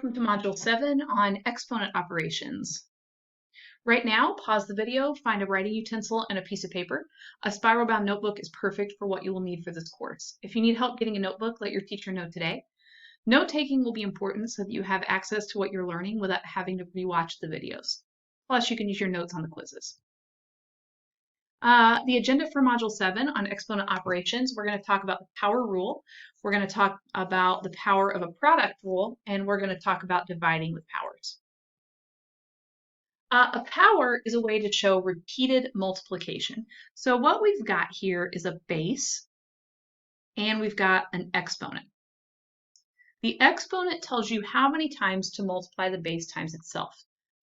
Welcome to Module 7 on exponent operations. Right now, pause the video, find a writing utensil and a piece of paper. A spiral-bound notebook is perfect for what you will need for this course. If you need help getting a notebook, let your teacher know today. Note-taking will be important so that you have access to what you're learning without having to rewatch the videos. Plus, you can use your notes on the quizzes. The agenda for Module 7 on exponent operations, we're going to talk about the power rule, we're going to talk about the power of a product rule, and we're going to talk about dividing with powers. A power is a way to show repeated multiplication. So what we've got here is a base, and we've got an exponent. The exponent tells you how many times to multiply the base times itself.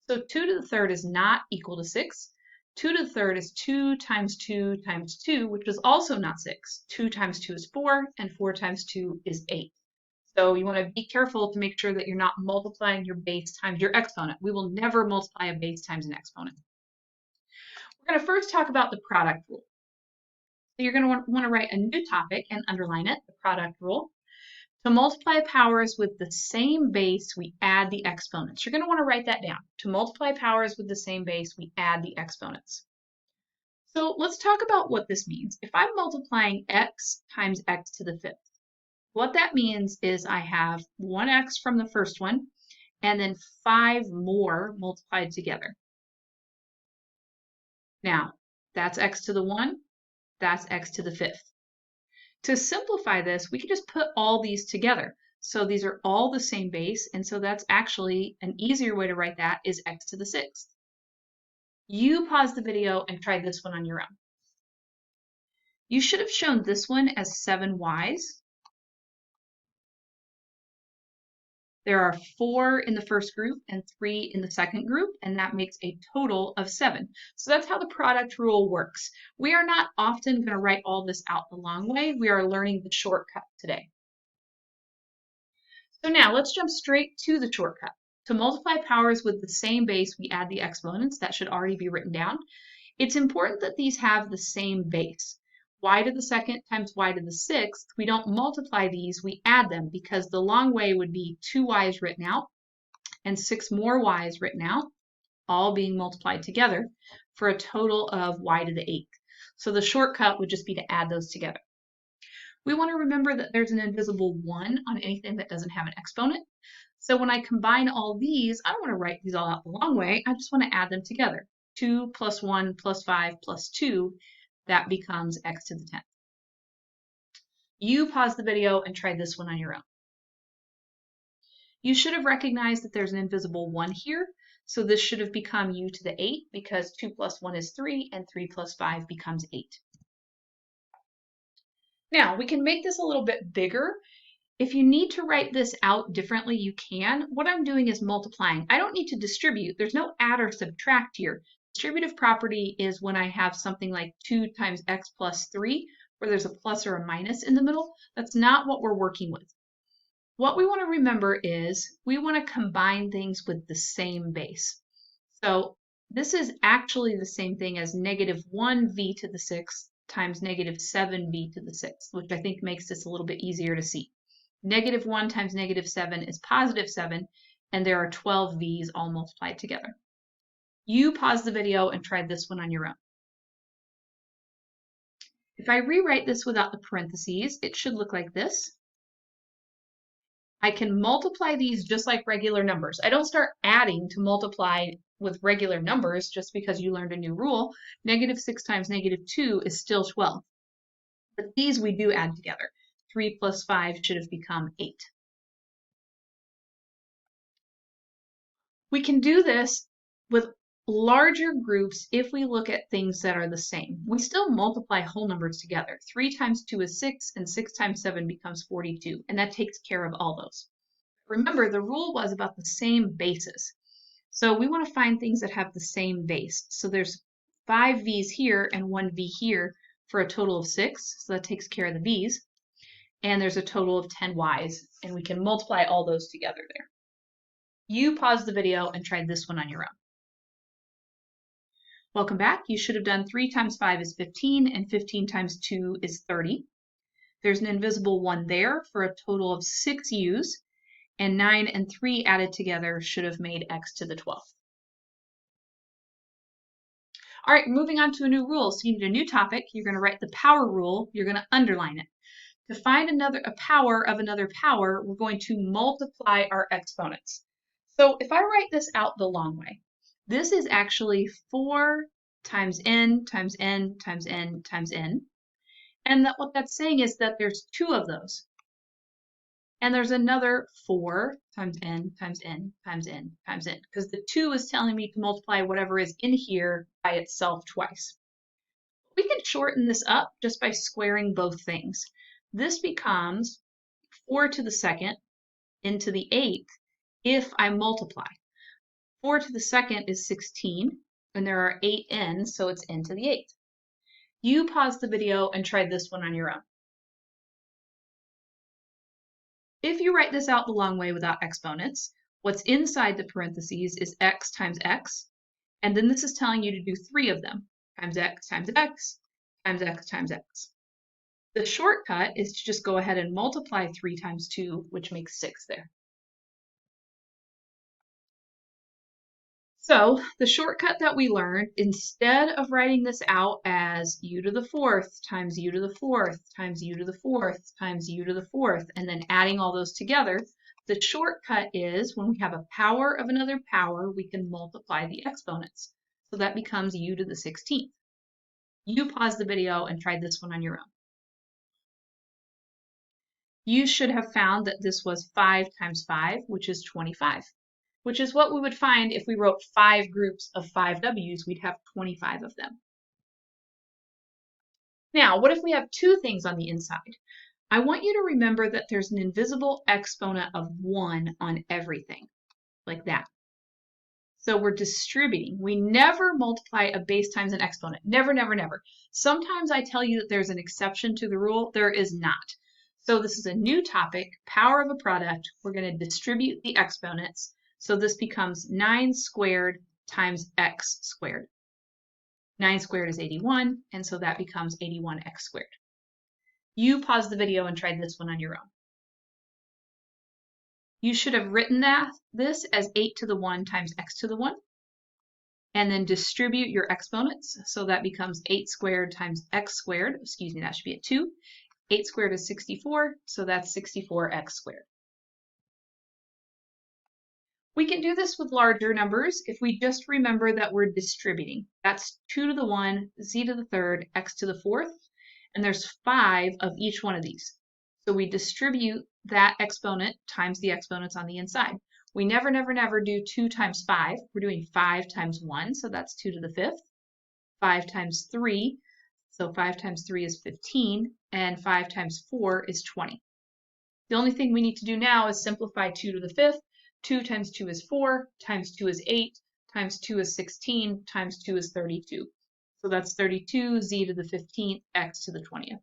So 2 to the third is not equal to 6. 2 to the third is 2 times 2 times 2, which is also not 6. 2 times 2 is 4, and 4 times 2 is 8. So you want to be careful to make sure that you're not multiplying your base times your exponent. We will never multiply a base times an exponent. We're going to first talk about the product rule. So you're going to want to write a new topic and underline it, the product rule. To multiply powers with the same base, we add the exponents. You're going to want to write that down. To multiply powers with the same base, we add the exponents. So let's talk about what this means. If I'm multiplying x times x to the fifth, what that means is I have 1x from the first one, and then 5 more multiplied together. Now, that's x to the 1, that's x to the fifth. To simplify this, we can just put all these together. So these are all the same base, and so that's actually an easier way to write that is x to the sixth. You pause the video and try this one on your own. You should have shown this one as 7y's. There are 4 in the first group and 3 in the second group, and that makes a total of 7. So that's how the product rule works. We are not often going to write all this out the long way. We are learning the shortcut today. So now let's jump straight to the shortcut. To multiply powers with the same base, we add the exponents. That should already be written down. It's important that these have the same base. Y to the second times y to the sixth, we don't multiply these, we add them, because the long way would be 2y's written out and 6 more y's written out, all being multiplied together for a total of y to the eighth. So the shortcut would just be to add those together. We want to remember that there's an invisible 1 on anything that doesn't have an exponent. So when I combine all these, I don't want to write these all out the long way, I just want to add them together. 2 plus 1 plus 5 plus 2, that becomes x to the 10th. You pause the video and try this one on your own. You should have recognized that there's an invisible 1 here, so this should have become u to the 8 because 2 plus 1 is 3 and 3 plus 5 becomes 8. Now we can make this a little bit bigger. If you need to write this out differently, you can. What I'm doing is multiplying. I don't need to distribute. There's no add or subtract here. Distributive property is when I have something like 2 times x plus 3, where there's a plus or a minus in the middle. That's not what we're working with. What we want to remember is we want to combine things with the same base. So this is actually the same thing as negative 1v to the sixth times negative 7v to the sixth, which I think makes this a little bit easier to see. Negative 1 times negative 7 is positive 7, and there are 12 v's all multiplied together. You pause the video and try this one on your own. If I rewrite this without the parentheses, it should look like this. I can multiply these just like regular numbers. I don't start adding to multiply with regular numbers just because you learned a new rule. Negative 6 times negative 2 is still 12. But these we do add together. 3 plus 5 should have become 8. We can do this with larger groups if we look at things that are the same. We still multiply whole numbers together. 3 times 2 is 6, and 6 times 7 becomes 42, and that takes care of all those. Remember, the rule was about the same bases. So we want to find things that have the same base. So there's 5 v's here and 1 v here for a total of 6, so that takes care of the v's. And there's a total of 10 y's, and we can multiply all those together there. You pause the video and try this one on your own. Welcome back. You should have done 3 times 5 is 15, and 15 times 2 is 30. There's an invisible 1 there for a total of 6 u's, and 9 and 3 added together should have made x to the 12th. All right, moving on to a new rule. So you need a new topic. You're going to write the power rule. You're going to underline it. To find a power of another power, we're going to multiply our exponents. So if I write this out the long way, this is actually 4 times n times n times n times n. And what that's saying is that there's 2 of those. And there's another 4 times n times n times n times n, because the 2 is telling me to multiply whatever is in here by itself twice. We can shorten this up just by squaring both things. This becomes 4 to the 2nd n to the 8th if I multiply. 4 to the 2nd is 16, and there are 8 n's, so it's n to the 8th. You pause the video and try this one on your own. If you write this out the long way without exponents, what's inside the parentheses is x times x, and then this is telling you to do 3 of them, times x times x times x times x. The shortcut is to just go ahead and multiply 3 times 2, which makes 6 there. So the shortcut that we learned, instead of writing this out as u to the 4th times u to the 4th times u to the 4th times u to the 4th, and then adding all those together, the shortcut is when we have a power of another power, we can multiply the exponents. So that becomes u to the 16th. You pause the video and try this one on your own. You should have found that this was 5 times 5, which is 25. Which is what we would find if we wrote 5 groups of 5 w's, we'd have 25 of them. Now, what if we have 2 things on the inside? I want you to remember that there's an invisible exponent of 1 on everything, like that. So we're distributing. We never multiply a base times an exponent. Never, never, never. Sometimes I tell you that there's an exception to the rule. There is not. So this is a new topic, power of a product. We're going to distribute the exponents. So this becomes 9 squared times x squared. 9 squared is 81, and so that becomes 81x squared. You pause the video and try this one on your own. You should have written this as 8 to the 1 times x to the 1, and then distribute your exponents. So that becomes 8 squared times x squared. Excuse me, that should be a 2. 8 squared is 64, so that's 64x squared. We can do this with larger numbers if we just remember that we're distributing. That's 2 to the 1, z to the 3rd, x to the 4th, and there's 5 of each one of these. So we distribute that exponent times the exponents on the inside. We never, never, never do 2 times 5. We're doing 5 times 1, so that's 2 to the 5th. 5 times 3, so 5 times 3 is 15, and 5 times 4 is 20. The only thing we need to do now is simplify 2 to the 5th. 2 times 2 is 4, times 2 is 8, times 2 is 16, times 2 is 32. So that's 32, z to the 15th, x to the 20th.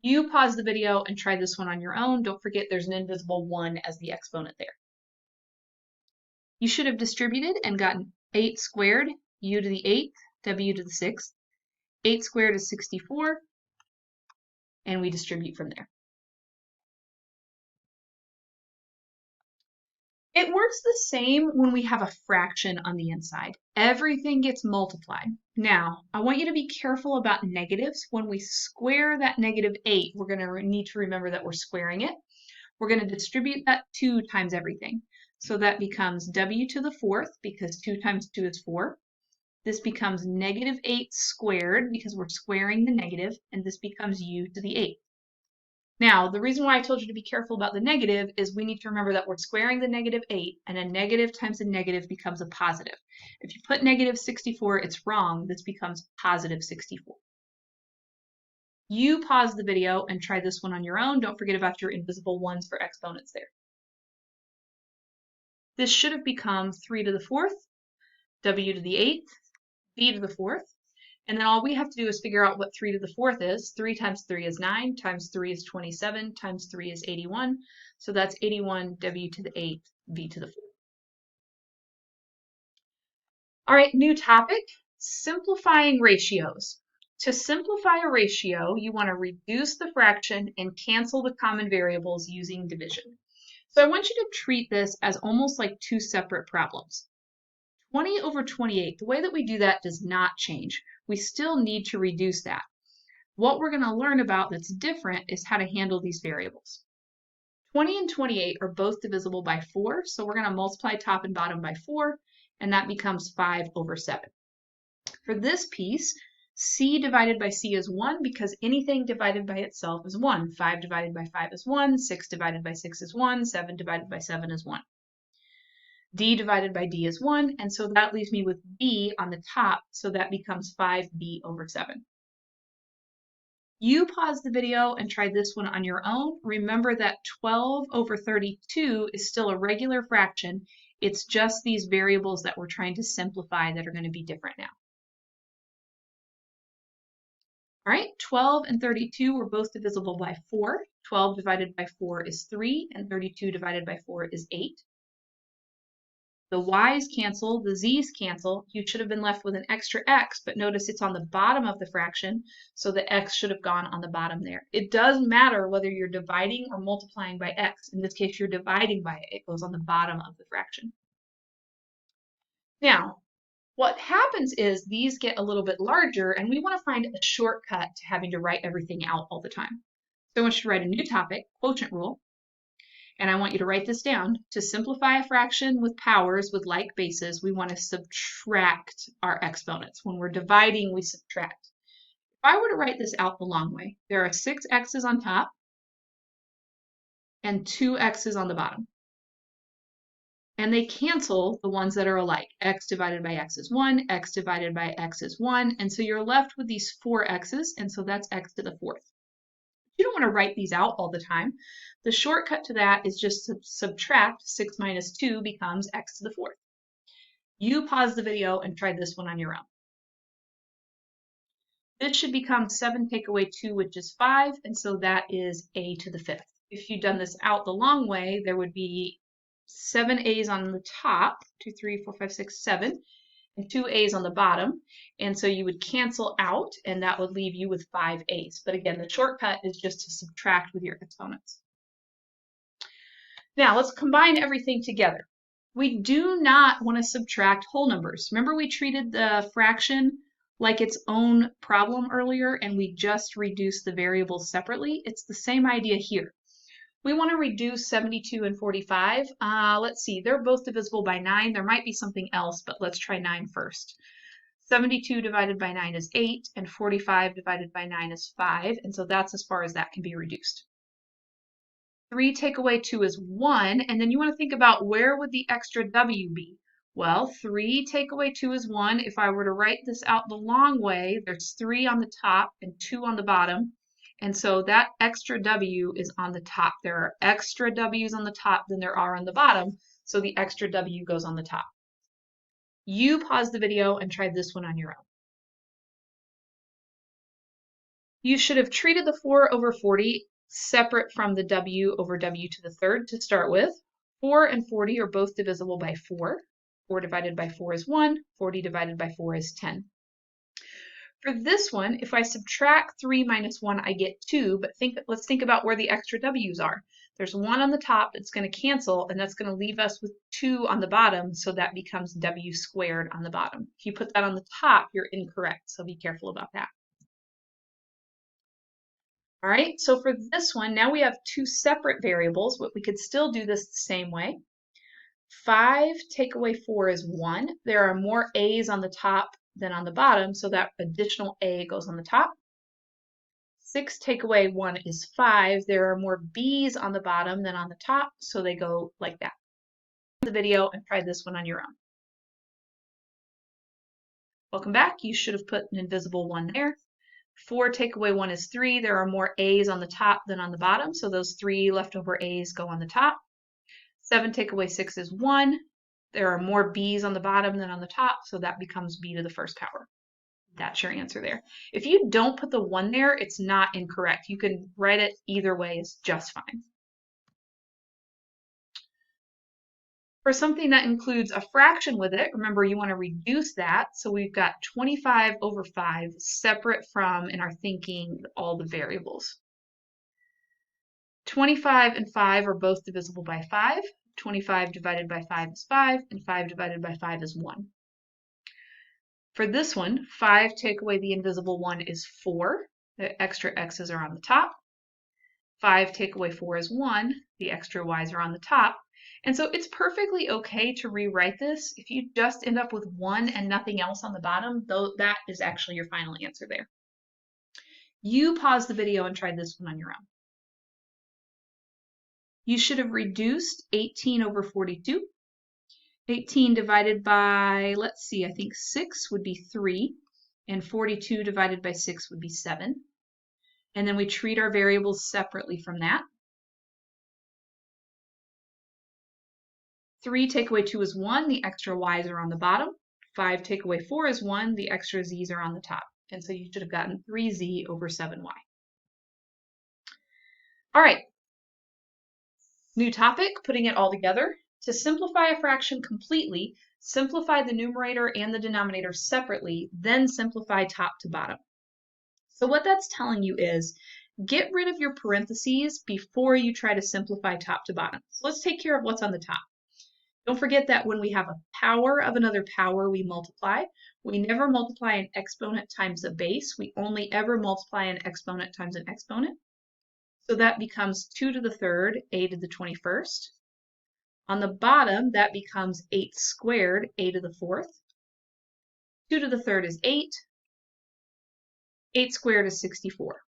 You pause the video and try this one on your own. Don't forget there's an invisible 1 as the exponent there. You should have distributed and gotten 8 squared, u to the 8th, w to the 6th. 8 squared is 64, and we distribute from there. It works the same when we have a fraction on the inside. Everything gets multiplied. Now, I want you to be careful about negatives. When we square that -8, we're going to need to remember that we're squaring it. We're going to distribute that 2 times everything. So that becomes w to the 4th, because 2 times 2 is 4. This becomes -8 squared, because we're squaring the negative, and this becomes u to the 8th. Now, the reason why I told you to be careful about the negative is we need to remember that we're squaring the -8, and a negative times a negative becomes a positive. If you put -64, it's wrong. This becomes positive 64. You pause the video and try this one on your own. Don't forget about your invisible 1s for exponents there. This should have become 3 to the 4th, w to the 8th, v to the 4th. And then all we have to do is figure out what 3 to the 4th is. 3 times 3 is 9, times 3 is 27, times 3 is 81. So that's 81 w to the 8th, v to the 4th. All right, new topic, simplifying ratios. To simplify a ratio, you want to reduce the fraction and cancel the common variables using division. So I want you to treat this as almost like two separate problems. 20 over 28, the way that we do that does not change. We still need to reduce that. What we're going to learn about that's different is how to handle these variables. 20 and 28 are both divisible by 4, so we're going to multiply top and bottom by 4, and that becomes 5 over 7. For this piece, c divided by c is 1 because anything divided by itself is 1. 5 divided by 5 is 1, 6 divided by 6 is 1, 7 divided by 7 is 1. D divided by D is 1, and so that leaves me with B on the top, so that becomes 5B over 7. You pause the video and try this one on your own. Remember that 12 over 32 is still a regular fraction. It's just these variables that we're trying to simplify that are going to be different now. All right, 12 and 32 were both divisible by 4. 12 divided by 4 is 3, and 32 divided by 4 is 8. The y's cancel, the z's cancel. You should have been left with an extra x, but notice it's on the bottom of the fraction, so the x should have gone on the bottom there. It does matter whether you're dividing or multiplying by x. In this case, you're dividing by it. It goes on the bottom of the fraction. Now, what happens is these get a little bit larger, and we want to find a shortcut to having to write everything out all the time. So I want you to write a new topic, quotient rule. And I want you to write this down. To simplify a fraction with powers with like bases, we want to subtract our exponents. When we're dividing, we subtract. If I were to write this out the long way, there are 6 x's on top and 2 x's on the bottom. And they cancel the ones that are alike. X divided by x is 1, x divided by x is 1, and so you're left with these 4 x's, and so that's x to the 4th. You don't want to write these out all the time. The shortcut to that is just to subtract 6 minus 2 becomes x to the 4th. You pause the video and try this one on your own. This should become 7 take away 2, which is 5, and so that is a to the 5th. If you'd done this out the long way, there would be 7 a's on the top, 2, 3, 4, 5, 6, 7, and 2 a's on the bottom, and so you would cancel out, and that would leave you with 5 a's. But again, the shortcut is just to subtract with your exponents. Now let's combine everything together. We do not want to subtract whole numbers. Remember we treated the fraction like its own problem earlier, and we just reduced the variables separately? It's the same idea here. We want to reduce 72 and 45. Let's see, they're both divisible by 9. There might be something else, but let's try 9 first. 72 divided by 9 is 8, and 45 divided by 9 is 5, and so that's as far as that can be reduced. 3 take away 2 is 1, and then you want to think about where would the extra w be? Well, 3 take away 2 is 1. If I were to write this out the long way, there's 3 on the top and 2 on the bottom. And so that extra w is on the top. There are extra w's on the top than there are on the bottom, so the extra w goes on the top. You pause the video and try this one on your own. You should have treated the 4 over 40 separate from the w over w to the 3rd to start with. 4 and 40 are both divisible by 4. 4 divided by 4 is 1. 40 divided by 4 is 10. For this one, if I subtract 3 minus 1, I get 2, but let's think about where the extra w's are. There's 1 on the top that's going to cancel, and that's going to leave us with 2 on the bottom, so that becomes w squared on the bottom. If you put that on the top, you're incorrect, so be careful about that. All right, so for this one, now we have 2 separate variables, but we could still do this the same way. 5 take away 4 is 1. There are more a's on the top than on the bottom, so that additional a goes on the top. 6 take away 1 is 5. There are more b's on the bottom than on the top, so they go like that. The video and try this one on your own. Welcome back. You should have put an invisible 1 there. 4 take away 1 is 3. There are more a's on the top than on the bottom, so those 3 leftover a's go on the top. 7 take away 6 is 1. There are more b's on the bottom than on the top, so that becomes b to the 1st power. That's your answer there. If you don't put the 1 there, it's not incorrect. You can write it either way, it's just fine. For something that includes a fraction with it, remember you want to reduce that, so we've got 25 over 5 separate from, in our thinking, all the variables. 25 and 5 are both divisible by 5. 25 divided by 5 is 5, and 5 divided by 5 is 1. For this one, 5 take away the invisible 1 is 4. The extra x's are on the top. 5 take away 4 is 1. The extra y's are on the top. And so it's perfectly okay to rewrite this. If you just end up with 1 and nothing else on the bottom, though, that is actually your final answer there. You pause the video and try this one on your own. You should have reduced 18 over 42. 18 divided by, let's see, I think 6 would be 3, and 42 divided by 6 would be 7. And then we treat our variables separately from that. 3 take away 2 is 1, the extra y's are on the bottom. 5 take away 4 is 1, the extra z's are on the top. And so you should have gotten 3z over 7y. All right, new topic, putting it all together. To simplify a fraction completely, simplify the numerator and the denominator separately, then simplify top to bottom. So what that's telling you is get rid of your parentheses before you try to simplify top to bottom. So let's take care of what's on the top. Don't forget that when we have a power of another power, we multiply. We never multiply an exponent times a base. We only ever multiply an exponent times an exponent. So that becomes 2 to the third, a to the 21st. On the bottom, that becomes 8 squared, a to the 4th. 2 to the third is 8. 8 squared is 64.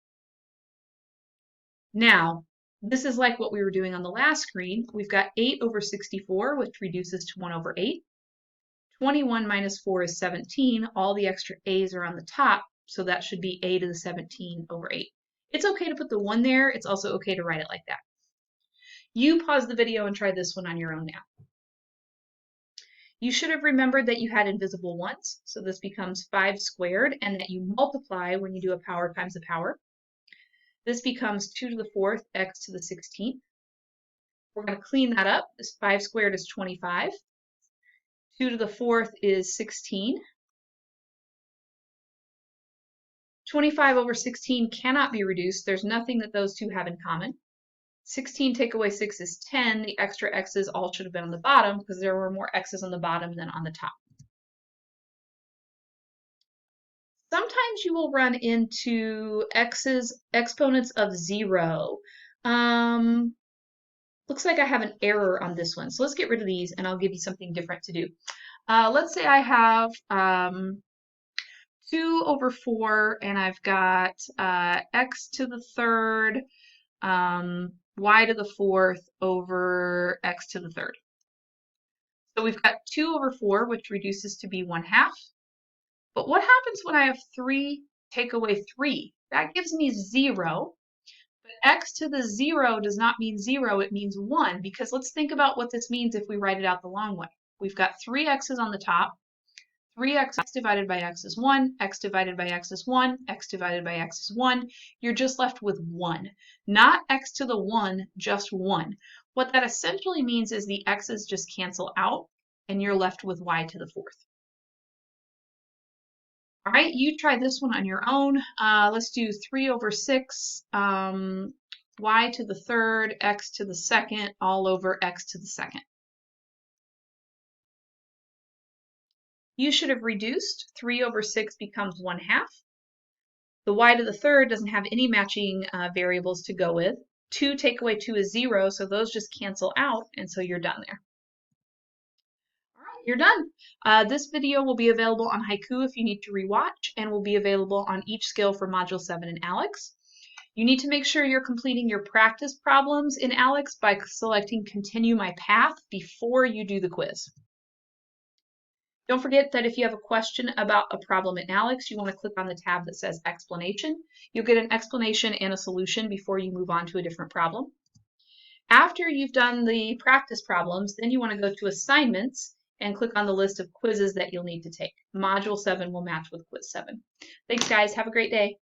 Now, this is like what we were doing on the last screen. We've got 8 over 64, which reduces to 1 over 8. 21 minus 4 is 17. All the extra a's are on the top, so that should be a to the 17 over 8. It's okay to put the 1 there. It's also okay to write it like that. You pause the video and try this one on your own now. You should have remembered that you had invisible ones, so this becomes 5 squared, and that you multiply when you do a power times a power. This becomes 2 to the 4th, x to the 16th. We're going to clean that up. This 5 squared is 25. 2 to the 4th is 16. 25 over 16 cannot be reduced. There's nothing that those two have in common. 16 take away 6 is 10. The extra x's all should have been on the bottom because there were more x's on the bottom than on the top. Sometimes you will run into exponents of 0. Looks like I have an error on this one. So let's get rid of these and I'll give you something different to do. Let's say I have 2 over 4 and I've got x to the third, y to the 4th over x to the 3rd. So we've got 2 over 4, which reduces to be 1/2. But what happens when I have 3 take away 3? That gives me 0. But x to the 0 does not mean 0, it means 1, because let's think about what this means if we write it out the long way. We've got 3 x's on the top. 3x divided by x is 1, x divided by x is 1, x divided by x is 1. You're just left with 1. Not x to the 1, just 1. What that essentially means is the x's just cancel out, and you're left with y to the 4th. All right, you try this one on your own. Let's do 3 over 6, y to the 3rd, x to the 2nd, all over x to the 2nd. You should have reduced. 3 over 6 becomes 1/2. The y to the 3rd doesn't have any matching variables to go with. 2 take away 2 is 0, so those just cancel out, and so you're done there. All right, you're done. This video will be available on Haiku if you need to rewatch, and will be available on each skill for Module 7 in ALEKS. You need to make sure you're completing your practice problems in ALEKS by selecting Continue My Path before you do the quiz. Don't forget that if you have a question about a problem in ALEKS, you want to click on the tab that says Explanation. You'll get an explanation and a solution before you move on to a different problem. After you've done the practice problems, then you want to go to Assignments and click on the list of quizzes that you'll need to take. Module 7 will match with Quiz 7. Thanks, guys. Have a great day.